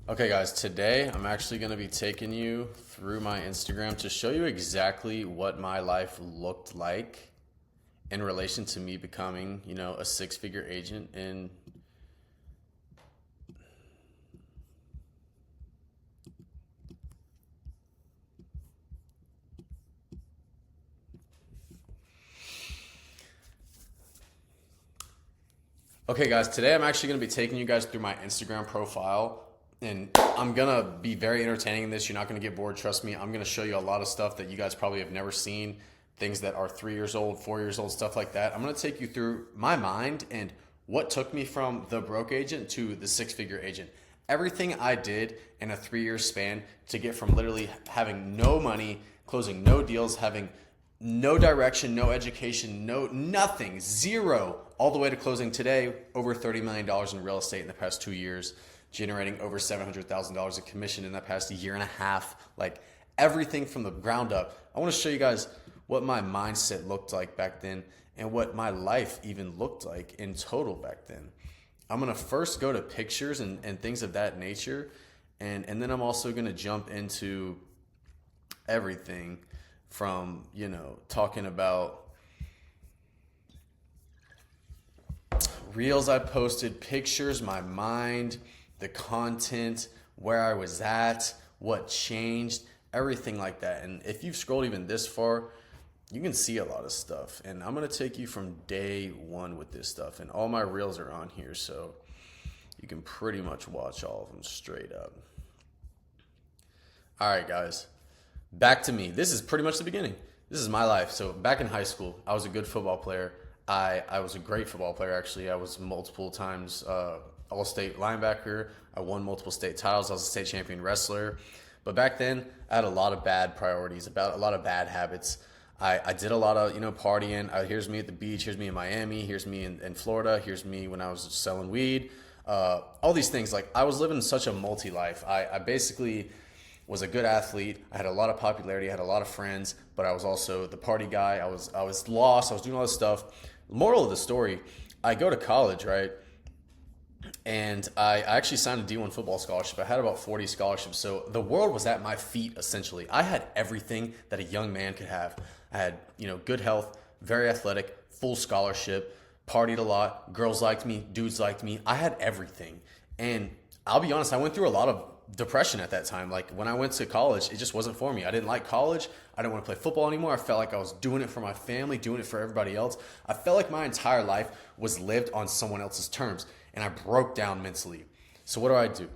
Okay, guys, today I'm actually going to be taking you through my Instagram to show you exactly what my life looked like in relation to me becoming, a six-figure agent. And okay, guys, today I'm actually going to be taking you guys through my Instagram profile. And I'm going to be very entertaining in this. You're not going to get bored, trust me. I'm going to show you a lot of stuff that you guys probably have never seen, things that are 3 years old, 4 years old, stuff like that. I'm going to take you through my mind and what took me from the broke agent to the six-figure agent. Everything I did in a 3 year span to get from literally having no money, closing no deals, having no direction, no education, no nothing, zero, all the way to closing today over $30 million in real estate in the past 2 years, generating over $700,000 in commission in the past year and a half, like everything from the ground up. I want to show you guys what my mindset looked like back then and what my life even looked like in total back then. I'm going to first go to pictures and things of that nature. And then I'm also going to jump into everything from, talking about reels I posted, pictures, my mind, the content, where I was at, what changed, everything like that. And if you've scrolled even this far, you can see a lot of stuff. And I'm going to take you from day one with this stuff. And all my reels are on here, so you can pretty much watch all of them straight up. All right, guys, back to me. This is pretty much the beginning. This is my life. So back in high school, I was a good football player. I was a great football player, actually. I was multiple times all-state linebacker. I won multiple state titles. I was a state champion wrestler. But back then, I had a lot of bad priorities, about a lot of bad habits. I did a lot of, partying. Here's me at the beach. Here's me in Miami. Here's me in Florida. Here's me when I was selling weed. All these things. Like, I was living such a multi-life. I basically was a good athlete. I had a lot of popularity. I had a lot of friends, but I was also the party guy. I was lost. I was doing all this stuff. Moral of the story, I go to college, right? And I actually signed a D1 football scholarship. I had about 40 scholarships. So the world was at my feet, essentially. I had everything that a young man could have. I had, good health, very athletic, full scholarship, partied a lot. Girls liked me, dudes liked me. I had everything. And I'll be honest, I went through a lot of depression at that time. Like, when I went to college, it just wasn't for me. I didn't like college. I didn't want to play football anymore. I felt like I was doing it for my family, doing it for everybody else. I felt like my entire life was lived on someone else's terms, and I broke down mentally. So what do?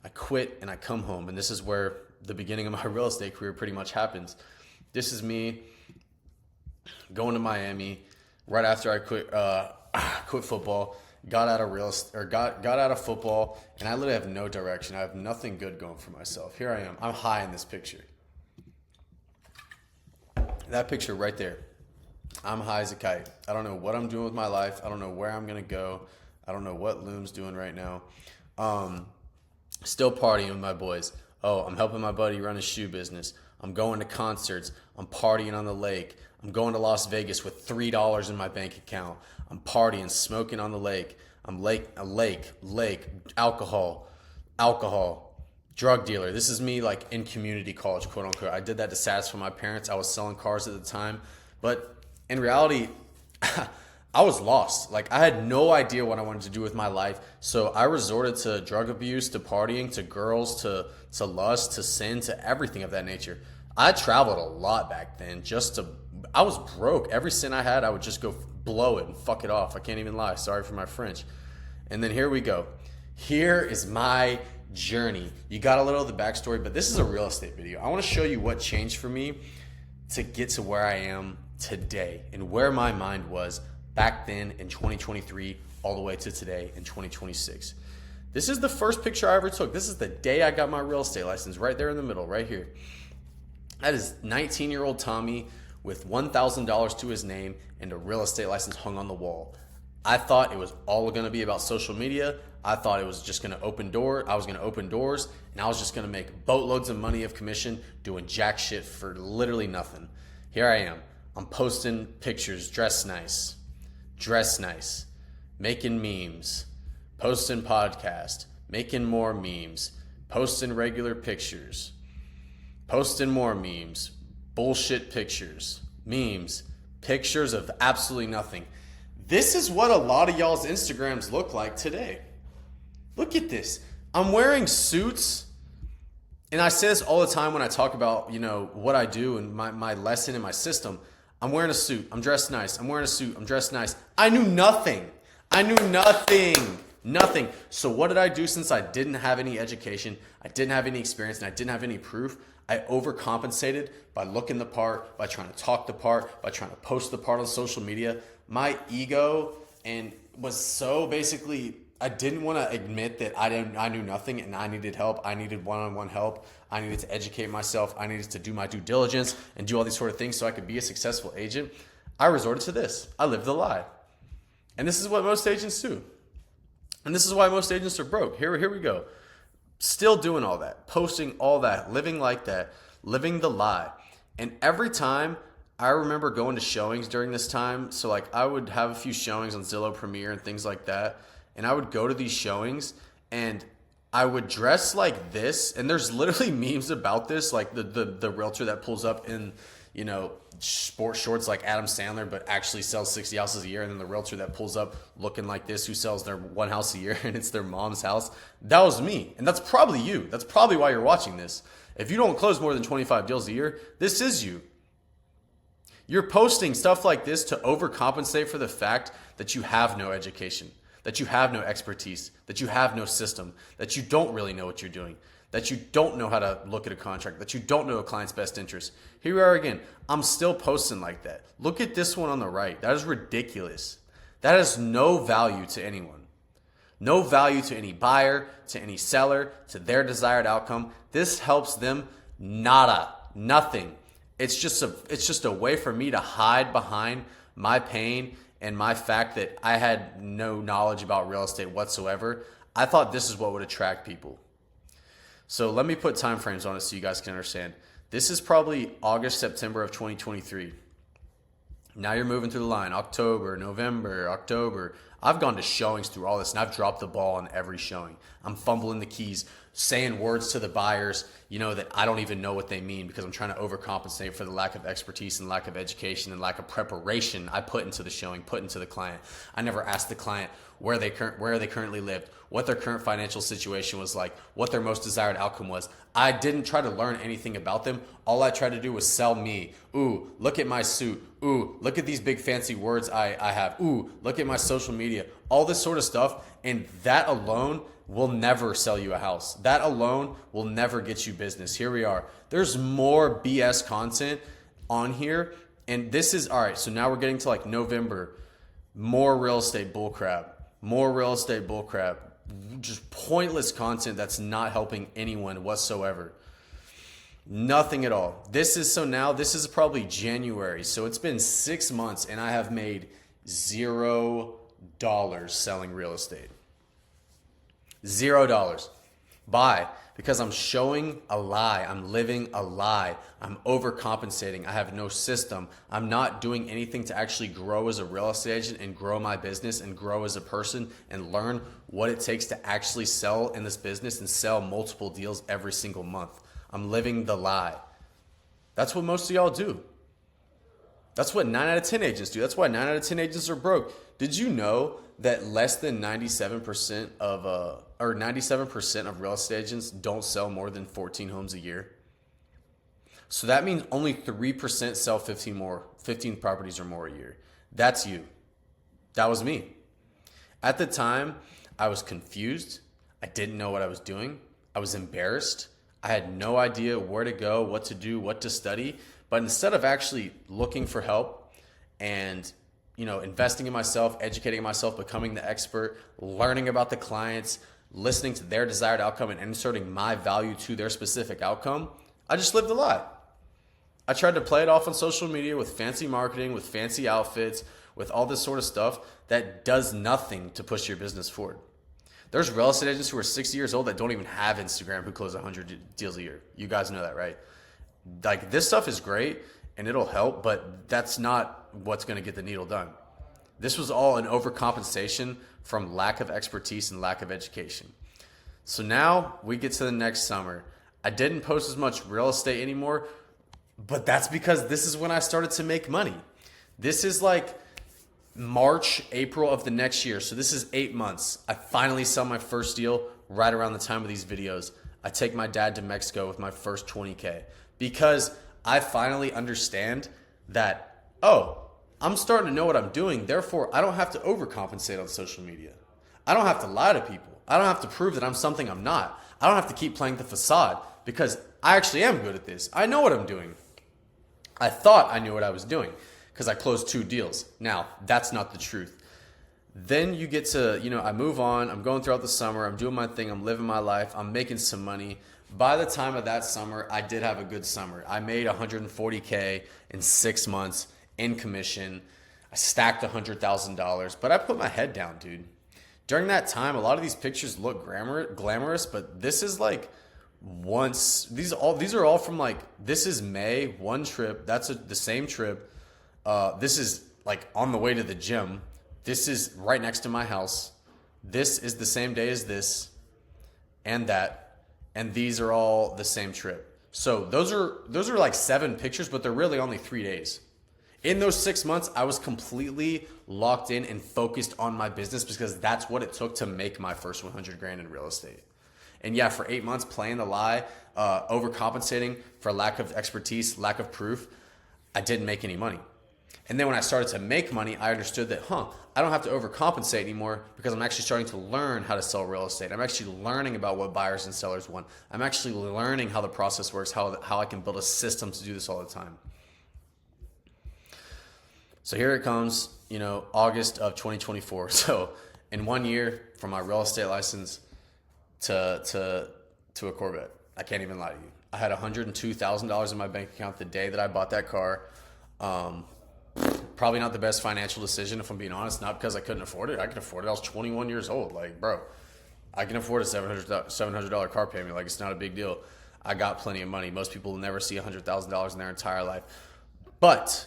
I quit and I come home, and this is where the beginning of my real estate career pretty much happens. This is me going to Miami right after I quit football. Got out of got out of football, and I literally have no direction. I have nothing good going for myself. Here I am. I'm high in this picture. That picture right there. I'm high as a kite. I don't know what I'm doing with my life. I don't know where I'm gonna go. I don't know what Loom's doing right now. Still partying with my boys. Oh, I'm helping my buddy run his shoe business. I'm going to concerts. I'm partying on the lake. I'm going to Las Vegas with $3 in my bank account. I'm partying, smoking on the lake. I'm lake, alcohol, drug dealer. This is me, like, in community college, quote unquote. I did that to satisfy my parents. I was selling cars at the time. But in reality, I was lost. Like, I had no idea what I wanted to do with my life. So I resorted to drug abuse, to partying, to girls, to lust, to sin, to everything of that nature. I traveled a lot back then I was broke. Every sin I had, I would just go blow it and fuck it off. I can't even lie. Sorry for my French. And then here we go. Here is my journey. You got a little of the backstory, but this is a real estate video. I want to show you what changed for me to get to where I am today and where my mind was back then in 2023 all the way to today in 2026. This is the first picture I ever took. This is the day I got my real estate license, right there in the middle, right here. That is 19-year-old Tommy with $1,000 to his name and a real estate license hung on the wall. I thought it was all going to be about social media. I thought it was just going to open doors. I was going to open doors, and I was just going to make boatloads of money of commission doing jack shit for literally nothing. Here I am. I'm posting pictures, dressed nice, making memes, posting podcast, making more memes, posting regular pictures, posting more memes, bullshit pictures, memes, pictures of absolutely nothing. This is what a lot of y'all's Instagrams look like today. Look at this. I'm wearing suits, and I say this all the time when I talk about, what I do and my lesson and my system. I'm wearing a suit. I'm dressed nice. I'm wearing a suit. I'm dressed nice. I knew nothing. Nothing. So what did I do since I didn't have any education, I didn't have any experience, and I didn't have any proof? I overcompensated by looking the part, by trying to talk the part, by trying to post the part on social media. My ego was so basically, I didn't want to admit that I knew nothing and I needed help. I needed one-on-one help. I needed to educate myself. I needed to do my due diligence and do all these sort of things so I could be a successful agent. I resorted to this. I lived the lie. And this is what most agents do. And this is why most agents are broke. Here we go. Still doing all that, posting all that, living like that, living the lie. And every time I remember going to showings during this time. So like I would have a few showings on Zillow Premiere and things like that. And I would go to these showings and I would dress like this. And there's literally memes about this, like the realtor that pulls up in, sport shorts like Adam Sandler, but actually sells 60 houses a year. And then the realtor that pulls up looking like this, who sells their one house a year and it's their mom's house. That was me. And that's probably you. That's probably why you're watching this. If you don't close more than 25 deals a year, this is you. You're posting stuff like this to overcompensate for the fact that you have no education, that you have no expertise, that you have no system, that you don't really know what you're doing, that you don't know how to look at a contract, that you don't know a client's best interest. Here we are again. I'm still posting like that. Look at this one on the right. That is ridiculous. That has no value to anyone. No value to any buyer, to any seller, to their desired outcome. This helps them nada, nothing. It's just a way for me to hide behind my pain and my fact that I had no knowledge about real estate whatsoever. I thought this is what would attract people. So let me put time frames on it so you guys can understand. This is probably August, September of 2023. Now you're moving through the line. October, November, October. I've gone to showings through all this, and I've dropped the ball on every showing. I'm fumbling the keys, saying words to the buyers, that I don't even know what they mean because I'm trying to overcompensate for the lack of expertise and lack of education and lack of preparation I put into the showing, put into the client. I never asked the client where they currently lived, what their current financial situation was like, what their most desired outcome was. I didn't try to learn anything about them. All I tried to do was sell me. Ooh, look at my suit. Ooh, look at these big fancy words I have. Ooh, look at my social media. All this sort of stuff. And that alone will never sell you a house. That alone will never get you business. Here we are. There's more BS content on here. And this is, all right, so now we're getting to like November. More real estate bullcrap. More real estate bullcrap. Just pointless content that's not helping anyone whatsoever. Nothing at all. This is probably January. So it's been 6 months and I have made $0 selling real estate. $0. Why? Because I'm showing a lie. I'm living a lie. I'm overcompensating. I have no system. I'm not doing anything to actually grow as a real estate agent and grow my business and grow as a person and learn what it takes to actually sell in this business and sell multiple deals every single month. I'm living the lie. That's what most of y'all do. That's what 9 out of 10 agents do. That's why 9 out of 10 agents are broke. Did you know that less than 97% of real estate agents don't sell more than 14 homes a year? So that means only 3% sell 15 properties or more a year. That's you. That was me. At the time, I was confused. I didn't know what I was doing. I was embarrassed. I had no idea where to go, what to do, what to study. But instead of actually looking for help and investing in myself, educating myself, becoming the expert, learning about the clients, listening to their desired outcome and inserting my value to their specific outcome, I just lived a lie. I tried to play it off on social media with fancy marketing, with fancy outfits, with all this sort of stuff that does nothing to push your business forward. There's real estate agents who are 60 years old that don't even have Instagram who close 100 deals a year. You guys know that, right? Like, this stuff is great and it'll help, but that's not what's going to get the needle done. This was all an overcompensation from lack of expertise and lack of education. So now we get to the next summer. I didn't post as much real estate anymore, but that's because this is when I started to make money. This is like March, April of the next year. So this is 8 months. I finally sell my first deal right around the time of these videos. I take my dad to Mexico with my first 20K because I finally understand that, oh, I'm starting to know what I'm doing. Therefore, I don't have to overcompensate on social media. I don't have to lie to people. I don't have to prove that I'm something I'm not. I don't have to keep playing the facade because I actually am good at this. I know what I'm doing. I thought I knew what I was doing because I closed 2 deals. Now, that's not the truth. Then you get to, I move on. I'm going throughout the summer. I'm doing my thing. I'm living my life. I'm making some money. By the time of that summer, I did have a good summer. I made $140K in 6 months in commission. I stacked $100,000, but I put my head down, dude. During that time, a lot of these pictures look glamorous, but this is like these are all from like, this is May, one trip. That's the same trip. This is like on the way to the gym. This is right next to my house. This is the same day as this and that. And these are all the same trip. So those are like 7 pictures, but they're really only 3 days. In those 6 months, I was completely locked in and focused on my business because that's what it took to make my first 100 grand in real estate. And yeah, for 8 months playing the lie, overcompensating for lack of expertise, lack of proof, I didn't make any money. And then when I started to make money, I understood that, I don't have to overcompensate anymore because I'm actually starting to learn how to sell real estate. I'm actually learning about what buyers and sellers want. I'm actually learning how the process works, how I can build a system to do this all the time. So here it comes, August of 2024. So in 1 year, from my real estate license to a Corvette, I can't even lie to you. I had $102,000 in my bank account the day that I bought that car. Probably not the best financial decision, if I'm being honest. Not because I couldn't afford it. I could afford it. I was 21 years old. Like, bro, I can afford a $700 car payment. Like, it's not a big deal. I got plenty of money. Most people will never see $100,000 in their entire life. But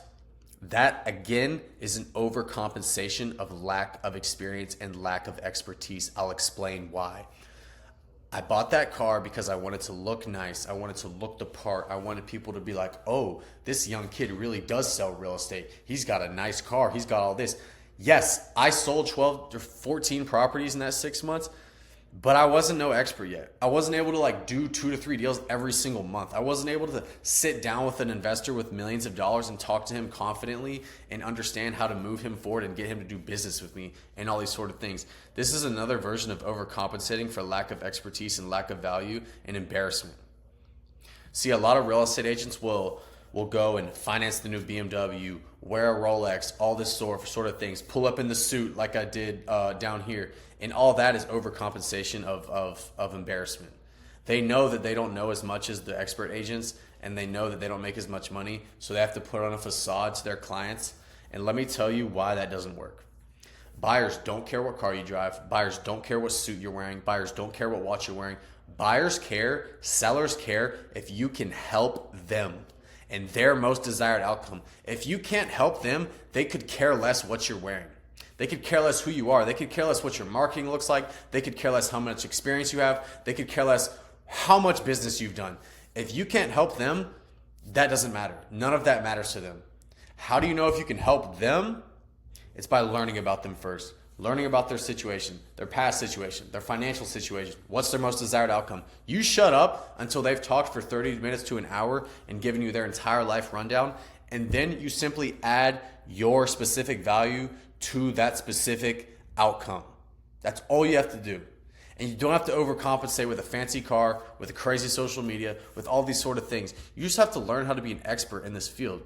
that, again, is an overcompensation of lack of experience and lack of expertise. I'll explain why. I bought that car because I wanted to look nice. I wanted to look the part. I wanted people to be like, oh, this young kid really does sell real estate. He's got a nice car. He's got all this. Yes, I sold 12 or 14 properties in that 6 months, but I wasn't no expert yet. I wasn't able to do 2 to 3 deals every single month. I wasn't able to sit down with an investor with millions of dollars and talk to him confidently and understand how to move him forward and get him to do business with me and all these sort of things. This is another version of overcompensating for lack of expertise and lack of value and embarrassment. See, a lot of real estate agents will go and finance the new BMW, wear a Rolex, all this sort of things, pull up in the suit like I did down here. And all that is overcompensation of embarrassment. They know that they don't know as much as the expert agents, and they know that they don't make as much money, so they have to put on a facade to their clients. And let me tell you why that doesn't work. Buyers don't care what car you drive. Buyers don't care what suit you're wearing. Buyers don't care what watch you're wearing. Buyers care, sellers care if you can help them and their most desired outcome. If you can't help them, they could care less what you're wearing. They could care less who you are. They could care less what your marketing looks like. They could care less how much experience you have. They could care less how much business you've done. If you can't help them, that doesn't matter. None of that matters to them. How do you know if you can help them? It's by learning about them first. Learning about their situation, their past situation, their financial situation. What's their most desired outcome? You shut up until they've talked for 30 minutes to an hour and given you their entire life rundown. And then you simply add your specific value to that specific outcome. That's all you have to do. And you don't have to overcompensate with a fancy car, with a crazy social media, with all these sort of things. You just have to learn how to be an expert in this field.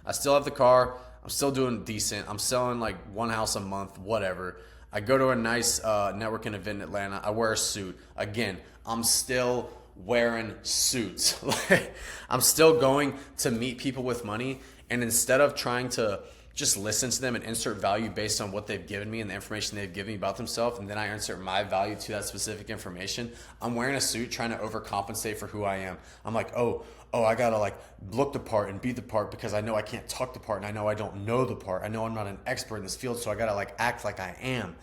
I still have the car. I'm still doing decent. I'm selling like one house a month, whatever. I go to a nice networking event in Atlanta. I wear a suit. Again, I'm still wearing suits. I'm still going to meet people with money. And instead of trying to just listen to them and insert value based on what they've given me and the information they've given me about themselves, and then I insert my value to that specific information, I'm wearing a suit trying to overcompensate for who I am. I'm like, oh, I gotta look the part and be the part because I know I can't talk the part and I know I don't know the part. I know I'm not an expert in this field, so I gotta act like I am.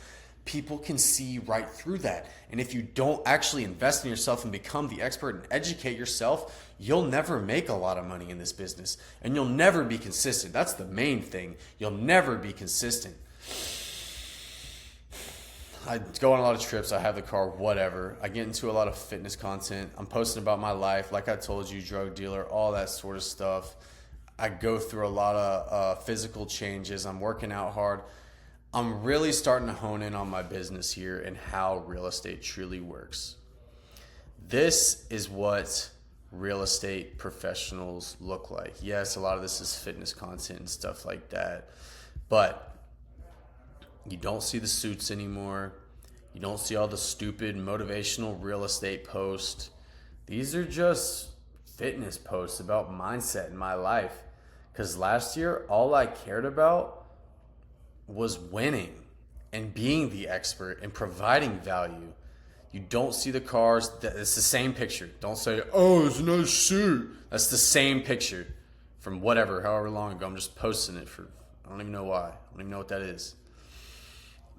People can see right through that. And if you don't actually invest in yourself and become the expert and educate yourself, you'll never make a lot of money in this business. And you'll never be consistent. That's the main thing. You'll never be consistent. I go on a lot of trips. I have the car, whatever. I get into a lot of fitness content. I'm posting about my life. Like I told you, drug dealer, all that sort of stuff. I go through a lot of physical changes. I'm working out hard. I'm really starting to hone in on my business here and how real estate truly works. This is what real estate professionals look like. Yes, a lot of this is fitness content and stuff like that, but you don't see the suits anymore. You don't see all the stupid motivational real estate posts. These are just fitness posts about mindset in my life. Because last year, all I cared about was winning and being the expert and providing value. You don't see the cars. It's the same picture. Don't say, oh, it's a nice suit. That's the same picture from however long ago. I'm just posting it I don't even know why. I don't even know what that is.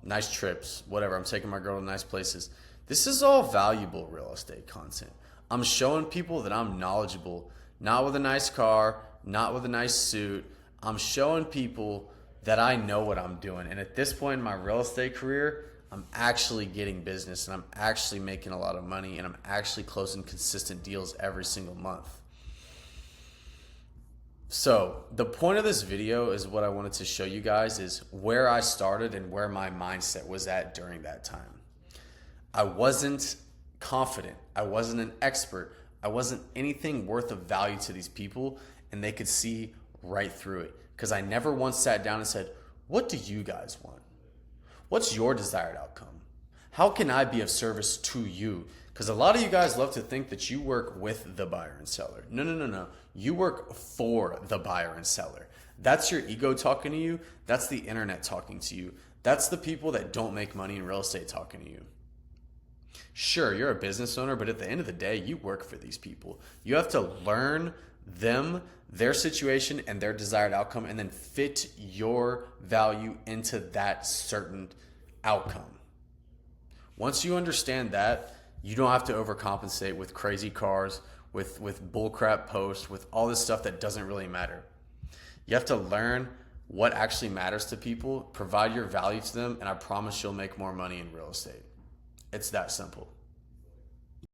Nice trips, whatever. I'm taking my girl to nice places. This is all valuable real estate content. I'm showing people that I'm knowledgeable, not with a nice car, not with a nice suit. I'm showing people that I know what I'm doing. And at this point in my real estate career, I'm actually getting business and I'm actually making a lot of money and I'm actually closing consistent deals every single month. So the point of this video is what I wanted to show you guys is where I started and where my mindset was at during that time. I wasn't confident. I wasn't an expert. I wasn't anything worth of value to these people, and they could see right through it. Because I never once sat down and said, what do you guys want? What's your desired outcome? How can I be of service to you? Because a lot of you guys love to think that you work with the buyer and seller. No. You work for the buyer and seller. That's your ego talking to you. That's the internet talking to you. That's the people that don't make money in real estate talking to you. Sure, you're a business owner, but at the end of the day, you work for these people. You have to learn them, their situation, and their desired outcome, and then fit your value into that certain outcome. Once you understand that, you don't have to overcompensate with crazy cars, with bullcrap posts, with all this stuff that doesn't really matter. You have to learn what actually matters to people, provide your value to them, and I promise you'll make more money in real estate. It's that simple.